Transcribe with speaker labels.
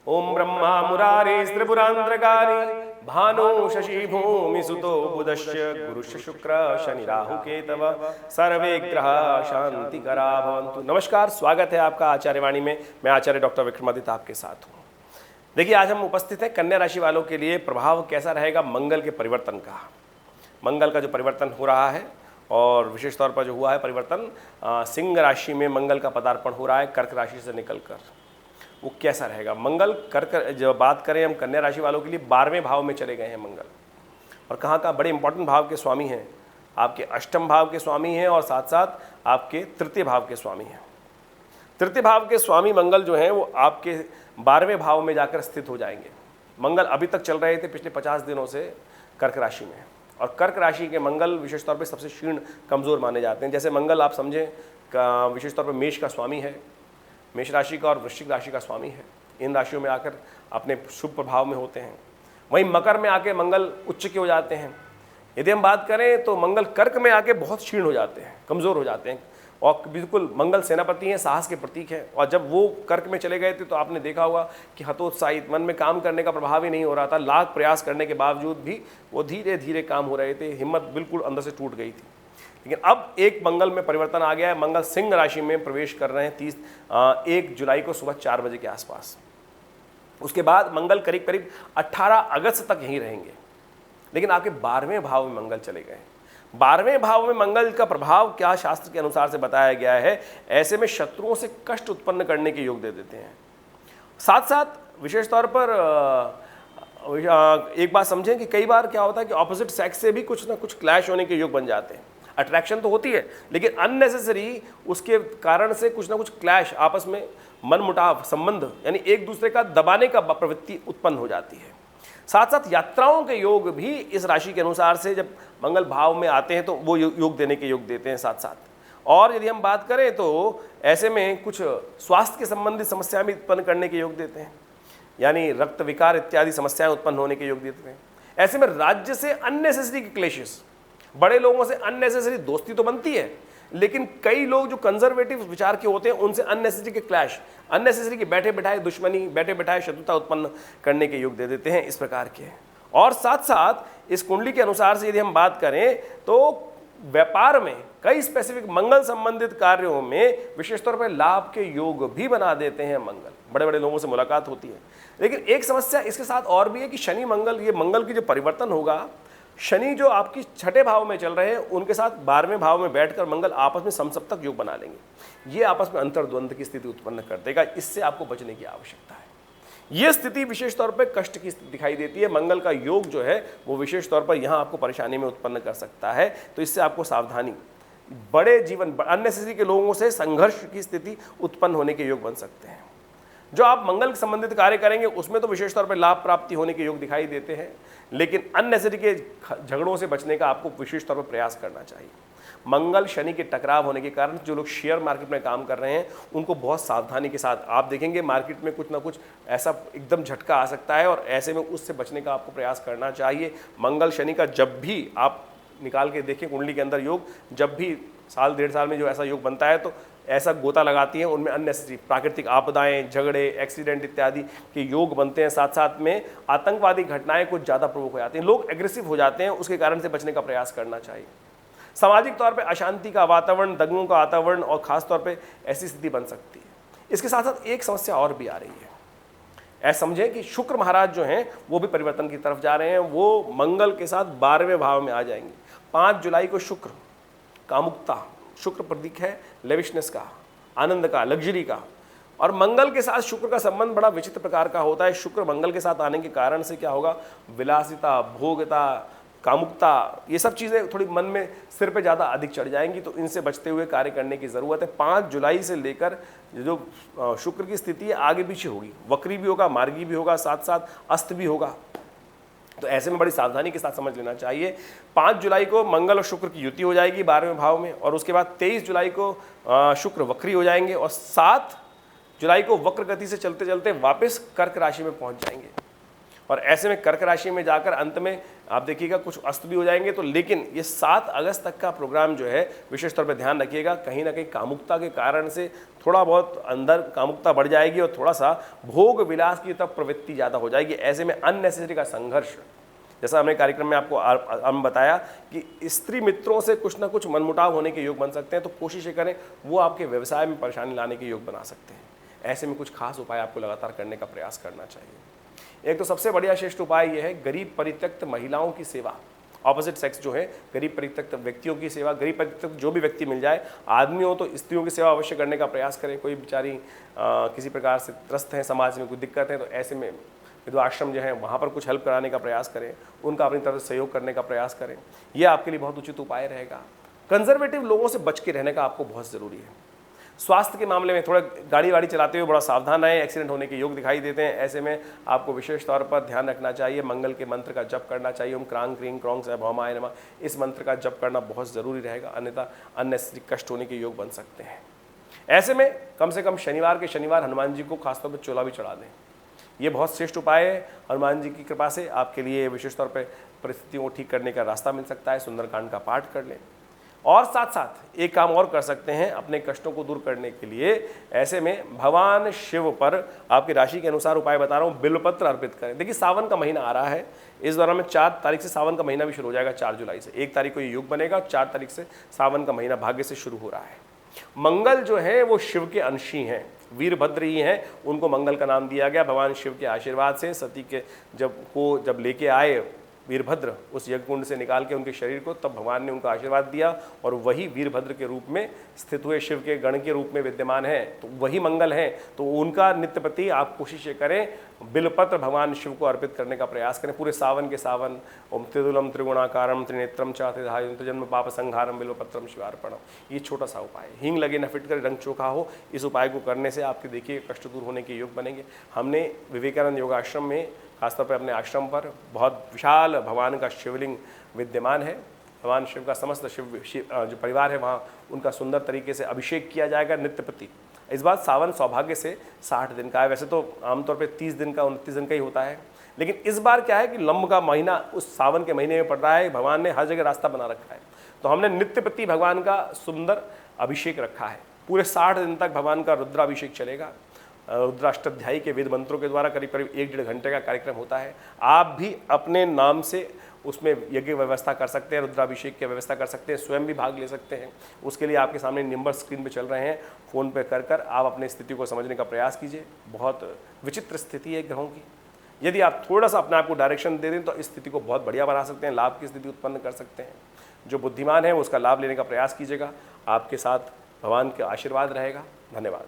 Speaker 1: ओम ब्रह्मा मुरारे त्रिपुरांतरकारी भानु शशि भूमि सुतो बुधश्च गुरुश्च शुक्र शनि राहु केतव सर्वे ग्रह शांति करा भवन्तु। नमस्कार, स्वागत है आपका आचार्यवाणी में। मैं आचार्य डॉक्टर विक्रमादित्य आपके साथ हूँ। देखिए, आज हम उपस्थित हैं कन्या राशि वालों के लिए प्रभाव कैसा रहेगा मंगल के परिवर्तन का। मंगल का जो परिवर्तन हो रहा है और विशेष तौर पर जो हुआ है परिवर्तन, सिंह राशि में मंगल का पदार्पण हो रहा है कर्क राशि से निकलकर, वो कैसा रहेगा। मंगल कर्क, जब बात करें हम कन्या राशि वालों के लिए 12वें भाव में चले गए हैं मंगल, और कहाँ का बड़े इंपॉर्टेंट भाव के स्वामी हैं। आपके अष्टम भाव के स्वामी हैं और साथ साथ आपके तृतीय भाव के स्वामी हैं। तृतीय भाव के स्वामी मंगल जो हैं वो आपके 12वें भाव में जाकर स्थित हो जाएंगे। मंगल अभी तक चल रहे थे पिछले 50 दिनों से कर्क राशि में, और कर्क राशि के मंगल विशेष तौर पर सबसे क्षीण कमज़ोर माने जाते हैं। जैसे मंगल आप समझें विशेष तौर पर मेष का स्वामी है, मेष राशि का, और वृश्चिक राशि का स्वामी है। इन राशियों में आकर अपने शुभ प्रभाव में होते हैं। वहीं मकर में आके मंगल उच्च के हो जाते हैं। यदि हम बात करें तो मंगल कर्क में आके बहुत क्षीण हो जाते हैं, कमज़ोर हो जाते हैं, और बिल्कुल मंगल सेनापति हैं, साहस के प्रतीक हैं। और जब वो कर्क में चले गए थे तो आपने देखा होगा कि हतोत्साहित, मन में काम करने का प्रभाव ही नहीं हो रहा था। लाख प्रयास करने के बावजूद भी वो धीरे धीरे काम हो रहे थे, हिम्मत बिल्कुल अंदर से टूट गई थी। लेकिन अब एक मंगल में परिवर्तन आ गया है। मंगल सिंह राशि में प्रवेश कर रहे हैं 1 जुलाई को सुबह 4 बजे के आसपास। उसके बाद मंगल करीब करीब 18 अगस्त तक यहीं रहेंगे। लेकिन आपके 12वें भाव में मंगल चले गए। 12वें भाव में मंगल का प्रभाव क्या शास्त्र के अनुसार से बताया गया है, ऐसे में शत्रुओं से कष्ट उत्पन्न करने के योग दे देते हैं। साथ साथ विशेष तौर पर एक बात समझें कि कई बार क्या होता है कि ऑपोजिट सेक्स से भी कुछ ना कुछ क्लैश होने के योग बन जाते हैं। अट्रैक्शन तो होती है, लेकिन अननेसेसरी उसके कारण से कुछ ना कुछ क्लैश, आपस में मनमुटाव, संबंध, यानी एक दूसरे का दबाने का प्रवृत्ति उत्पन्न हो जाती है। साथ साथ यात्राओं के योग भी इस राशि के अनुसार से जब मंगल भाव में आते हैं तो वो योग देने के योग देते हैं साथ साथ। और यदि हम बात करें तो ऐसे में कुछ स्वास्थ्य के संबंधित समस्याएं भी उत्पन्न करने के योग देते हैं, यानी रक्त विकार इत्यादि समस्याएं उत्पन्न होने के योग देते हैं। ऐसे में राज्य से अननेसेसरी क्लेशेस, बड़े लोगों से अननेसेसरी दोस्ती तो बनती है, लेकिन कई लोग जो कंजर्वेटिव विचार के होते हैं उनसे अननेसेसरी के क्लैश, अननेसेसरी के बैठे बैठाए दुश्मनी, बैठे बैठाए शत्रुता उत्पन्न करने के योग दे देते हैं इस प्रकार के। और साथ साथ इस कुंडली के अनुसार से यदि हम बात करें तो व्यापार में कई स्पेसिफिक मंगल संबंधित कार्यों में विशेष तौर पर लाभ के योग भी बना देते हैं मंगल। बड़े बड़े लोगों से मुलाकात होती है। लेकिन एक समस्या इसके साथ और भी है कि शनि मंगल, ये मंगल की जो परिवर्तन होगा, शनि जो आपकी 6ठे भाव में चल रहे हैं उनके साथ 12वें भाव में बैठकर मंगल आपस में समसप्तक योग बना लेंगे। ये आपस में अंतर्द्वंद की स्थिति उत्पन्न कर देगा। इससे आपको बचने की आवश्यकता है। ये स्थिति विशेष तौर पर कष्ट की स्थिति दिखाई देती है। मंगल का योग जो है वो विशेष तौर पर यहाँ आपको परेशानी में उत्पन्न कर सकता है। तो इससे आपको सावधानी, बड़े जीवन अननेसेसरी के लोगों से संघर्ष की स्थिति उत्पन्न होने के योग बन सकते हैं। जो आप मंगल के संबंधित कार्य करेंगे उसमें तो विशेष तौर पर लाभ प्राप्ति होने के योग दिखाई देते हैं, लेकिन अननेसेसरी के झगड़ों से बचने का आपको विशेष तौर पर प्रयास करना चाहिए। मंगल शनि के टकराव होने के कारण जो लोग शेयर मार्केट में काम कर रहे हैं उनको बहुत सावधानी के साथ, आप देखेंगे मार्केट में कुछ ना कुछ ऐसा एकदम झटका आ सकता है, और ऐसे में उससे बचने का आपको प्रयास करना चाहिए। मंगल शनि का जब भी आप निकाल के देखें कुंडली के अंदर योग, जब भी साल 1.5 साल में जो ऐसा योग बनता है तो ऐसा गोता लगाती हैं, उनमें अननेसेसरी प्राकृतिक आपदाएं, झगड़े, एक्सीडेंट इत्यादि के योग बनते हैं। साथ साथ में आतंकवादी घटनाएं कुछ ज़्यादा प्रमुख हो जाती हैं, लोग एग्रेसिव हो जाते हैं, उसके कारण से बचने का प्रयास करना चाहिए। सामाजिक तौर पे अशांति का वातावरण, दंगों का वातावरण और खास तौर पे ऐसी स्थिति बन सकती है। इसके साथ साथ एक समस्या और भी आ रही है। ऐसा समझें कि शुक्र महाराज जो हैं वो भी परिवर्तन की तरफ जा रहे हैं। वो मंगल के साथ 12वें भाव में आ जाएंगे। 5 जुलाई को शुक्र, कामुकता, शुक्र प्रतीक है लेविशनेस का, आनंद का, लग्जरी का, और मंगल के साथ शुक्र का संबंध बड़ा विचित्र प्रकार का होता है। शुक्र मंगल के साथ आने के कारण से क्या होगा, विलासिता, भोगता, कामुकता, ये सब चीज़ें थोड़ी मन में सिर पे ज़्यादा अधिक चढ़ जाएंगी, तो इनसे बचते हुए कार्य करने की ज़रूरत है। 5 जुलाई से लेकर जो शुक्र की स्थिति है आगे पीछे होगी, वक्री भी होगा, मार्गी भी होगा, साथ साथ अस्त भी होगा। तो ऐसे में बड़ी सावधानी के साथ समझ लेना चाहिए। 5 जुलाई को मंगल और शुक्र की युति हो जाएगी 12वें भाव में, और उसके बाद 23 जुलाई को शुक्र वक्री हो जाएंगे, और 7 जुलाई को वक्र गति से चलते चलते वापस कर्क राशि में पहुंच जाएंगे। और ऐसे में कर्क राशि में जाकर अंत में आप देखिएगा कुछ अस्त भी हो जाएंगे। तो लेकिन ये 7 अगस्त तक का प्रोग्राम जो है विशेष तौर पे ध्यान रखिएगा, कहीं ना कहीं कामुकता के कारण से थोड़ा बहुत अंदर कामुकता बढ़ जाएगी और थोड़ा सा भोग विलास की तरफ प्रवृत्ति ज़्यादा हो जाएगी। ऐसे में अननेसेसरी का संघर्ष, जैसा हमने कार्यक्रम में आपको हम बताया कि स्त्री मित्रों से कुछ ना कुछ मनमुटाव होने के योग बन सकते हैं, तो कोशिश ये करें वो आपके व्यवसाय में परेशानी लाने के योग बना सकते हैं। ऐसे में कुछ खास उपाय आपको लगातार करने का प्रयास करना चाहिए। एक तो सबसे बढ़िया श्रेष्ठ उपाय यह है गरीब परित्यक्त महिलाओं की सेवा, ऑपोजिट सेक्स जो है, गरीब परित्यक्त व्यक्तियों की सेवा। गरीब परित्यक्त जो भी व्यक्ति मिल जाए, आदमी हो तो स्त्रियों की सेवा अवश्य करने का प्रयास करें। कोई बेचारी किसी प्रकार से त्रस्त है, समाज में कोई दिक्कत है, तो ऐसे में विधवा आश्रम जो है वहाँ पर कुछ हेल्प कराने का प्रयास करें, उनका अपनी तरफ से सहयोग करने का प्रयास करें। यह आपके लिए बहुत उचित उपाय रहेगा। कंजर्वेटिव लोगों से बच के रहने का आपको बहुत ज़रूरी है। स्वास्थ्य के मामले में थोड़ा गाड़ी वाड़ी चलाते हुए बड़ा सावधान रहें, एक्सीडेंट होने के योग दिखाई देते हैं। ऐसे में आपको विशेष तौर पर ध्यान रखना चाहिए, मंगल के मंत्र का जप करना चाहिए। ओम क्रांग क्रीं क्रौंग से भौमाय नमः, इस मंत्र का जप करना बहुत ज़रूरी रहेगा, अन्यथा अननेसेसरी कष्ट होने के योग बन सकते हैं। ऐसे में कम से कम शनिवार के शनिवार हनुमान जी को खासतौर पर चोला भी चढ़ा दें, ये बहुत श्रेष्ठ उपाय है। हनुमान जी की कृपा से आपके लिए विशेष तौर पर परिस्थितियों को ठीक करने का रास्ता मिल सकता है। सुंदरकांड का पाठ कर लें और साथ साथ एक काम और कर सकते हैं अपने कष्टों को दूर करने के लिए। ऐसे में भगवान शिव पर आपकी राशि के अनुसार उपाय बता रहा हूँ, बिल्वपत्र अर्पित करें। देखिए सावन का महीना आ रहा है, इस दौरान में 4 तारीख से सावन का महीना भी शुरू हो जाएगा। 4 जुलाई से 1 तारीख को ये युग बनेगा, 4 तारीख से सावन का महीना भाग्य से शुरू हो रहा है। मंगल जो है वो शिव के अंशी हैं, वीरभद्र ही हैं, उनको मंगल का नाम दिया गया। भगवान शिव के आशीर्वाद से सती के जब लेके आए वीरभद्र उस यज्ञ कुंड से निकाल के उनके शरीर को, तब भगवान ने उनको आशीर्वाद दिया और वही वीरभद्र के रूप में स्थित हुए शिव के गण के रूप में विद्यमान है, तो वही मंगल है। तो उनका नित्य प्रति आप कोशिश करें बिल्वपत्र भगवान शिव को अर्पित करने का प्रयास करें। पूरे सावन के सावन ओम त्रिदुलम त्रिगुणाकारम त्रिनेत्रम च त्रिधायं जन्म पाप संहारम बिल्वपत्रम शिवार्पणम, ये छोटा सा उपाय। हींग लगे न फिट करे रंग चोखा हो, इस उपाय को करने से आपके देखिए कष्ट दूर होने के योग बनेंगे। हमने विवेकानंद योगाश्रम में खासतौर पर अपने आश्रम पर बहुत विशाल भगवान का शिवलिंग विद्यमान है। भगवान शिव का समस्त शिव जो परिवार है वहाँ उनका सुंदर तरीके से अभिषेक किया जाएगा नित्य प्रति। इस बार सावन सौभाग्य से 60 दिन का है, वैसे तो आमतौर पे 30 दिन का 29 दिन का ही होता है, लेकिन इस बार क्या है कि लंब का महीना उस सावन के महीने में पड़ रहा है। भगवान ने हर जगह रास्ता बना रखा है, तो हमने नित्य प्रति भगवान का सुंदर अभिषेक रखा है। पूरे 60 दिन तक भगवान का रुद्राभिषेक चलेगा। रुद्राष्टाध्यायी के वेद मंत्रों के द्वारा करीब करीब 1-1.5 घंटे का कार्यक्रम होता है। आप भी अपने नाम से उसमें यज्ञ व्यवस्था कर सकते हैं, रुद्राभिषेक की व्यवस्था कर सकते हैं, स्वयं भी भाग ले सकते हैं। उसके लिए आपके सामने नंबर स्क्रीन पे चल रहे हैं, फ़ोन पे कर आप अपनी स्थिति को समझने का प्रयास कीजिए। बहुत विचित्र स्थिति है ग्रहों की, यदि आप थोड़ा सा अपने आप को डायरेक्शन दे दें तो इस स्थिति को बहुत बढ़िया बना सकते हैं, लाभ की स्थिति उत्पन्न कर सकते हैं। जो बुद्धिमान है उसका लाभ लेने का प्रयास कीजिएगा। आपके साथ भगवान का आशीर्वाद रहेगा। धन्यवाद।